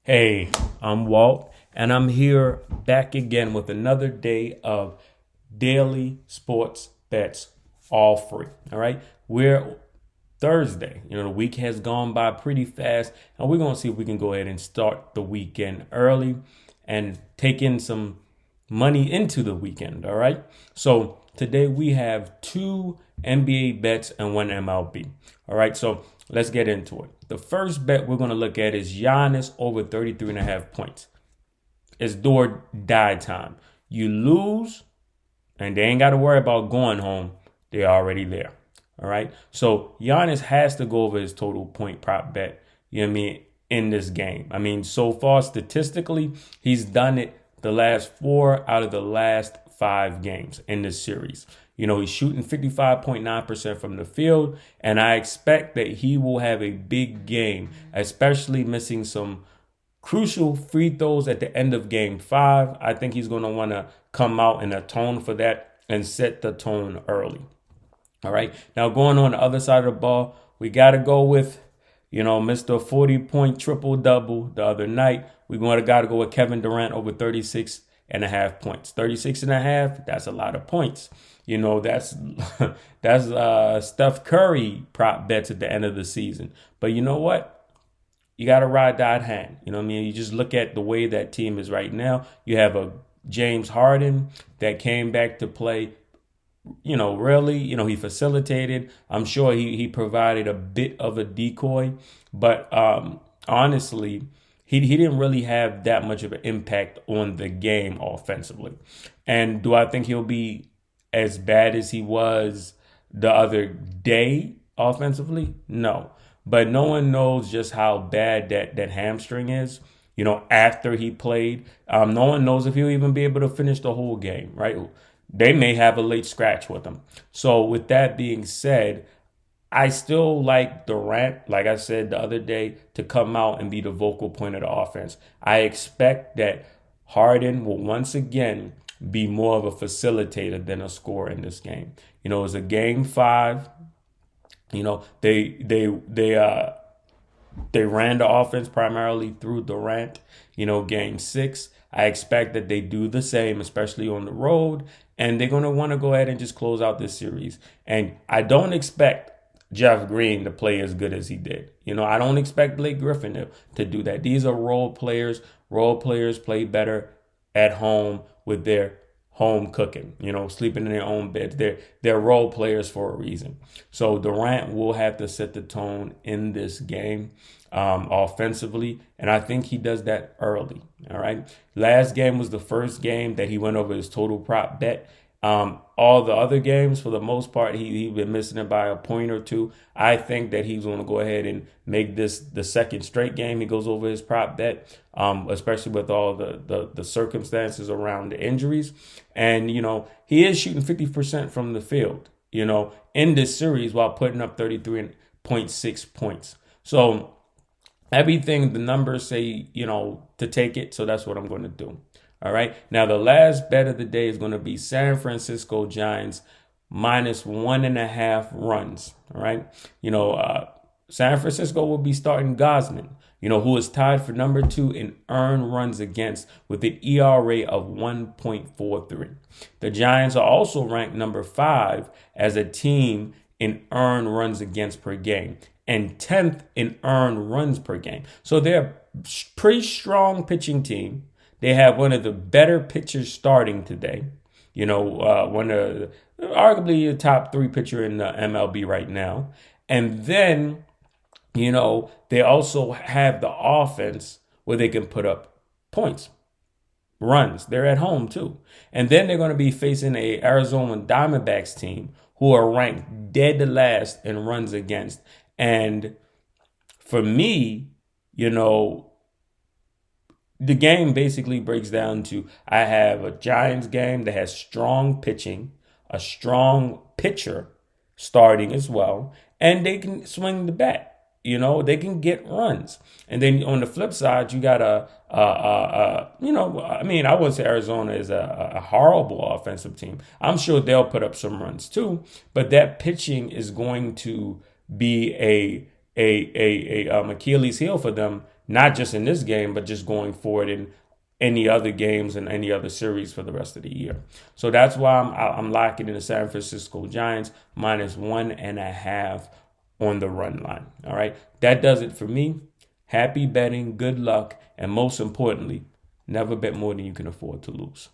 Hey, I'm Walt, and I'm here back again with another day of daily sports bets, all free. All right, we're Thursday. The week has gone by pretty fast, and we're gonna see if we can go ahead and start the weekend early and take in some money into the weekend. All right, so today we have two NBA bets and one MLB. All right, so let's get into it. The first bet we're going to look at is Giannis over 33.5 points. It's do or die time. You lose, and they ain't got to worry about going home. They're already there. All right. So Giannis has to go over his total point prop bet, in this game. So far, statistically, he's done it the last 4 out of the last 5 games in this series. He's shooting 55.9% from the field, and I expect that he will have a big game, especially missing some crucial free throws at the end of game 5. I think he's going to want to come out and atone for that and set the tone early. All right. Now, going on the other side of the ball, we got to go with, Mr. 40-point triple-double the other night. We're going to go with Kevin Durant over 36.5 points. 36.5, that's a lot of points. That's Steph Curry prop bets at the end of the season. But you know what? You got to ride that hand. You just look at the way that team is right now. You have a James Harden that came back to play. Really, he facilitated. I'm sure he provided a bit of a decoy, but honestly, he didn't really have that much of an impact on the game offensively. And do I think he'll be as bad as he was the other day offensively? No. But no one knows just how bad that hamstring is, after he played. No one knows if he'll even be able to finish the whole game, right? They may have a late scratch with him. So with that being said, I still like Durant, like I said the other day, to come out and be the vocal point of the offense. I expect that Harden will once again be more of a facilitator than a scorer in this game. It's a game 5. They ran the offense primarily through Durant. Game 6, I expect that they do the same, especially on the road, and they're going to want to go ahead and just close out this series. And I don't expect Jeff Green to play as good as he did. I don't expect Blake Griffin to do that. These are role players. Role players play better at home with their home cooking, sleeping in their own beds. They're role players for a reason. So Durant will have to set the tone in this game offensively, and I think he does that early. All right. Last game was the first game that he went over his total prop bet. All the other games, for the most part, he's been missing it by a point or two. I think that he's going to go ahead and make this the second straight game he goes over his prop bet, especially with all the circumstances around the injuries. And, he is shooting 50% from the field, in this series while putting up 33.6 points. So everything the numbers say, to take it. So that's what I'm going to do. All right. Now, the last bet of the day is going to be San Francisco Giants minus 1.5 runs. All right. San Francisco will be starting Gosman, who is tied for number 2 in earned runs against with an ERA of 1.43. The Giants are also ranked number 5 as a team in earned runs against per game and 10th in earned runs per game. So they're a pretty strong pitching team. They have one of the better pitchers starting today. One of arguably the top 3 pitcher in the MLB right now. And then, they also have the offense where they can put up points, runs. They're at home too. And then they're going to be facing a Arizona Diamondbacks team who are ranked dead last in runs against. And for me, the game basically breaks down to I have a Giants game that has strong pitching, a strong pitcher starting as well, and they can swing the bat. They can get runs. And then on the flip side, you got I wouldn't say Arizona is a horrible offensive team. I'm sure they'll put up some runs too, but that pitching is going to be a Achilles heel for them not just in this game, but just going forward in any other games and any other series for the rest of the year. So that's why I'm locking in the San Francisco Giants -1.5 on the run line. All right. That does it for me. Happy betting, good luck, and most importantly, never bet more than you can afford to lose.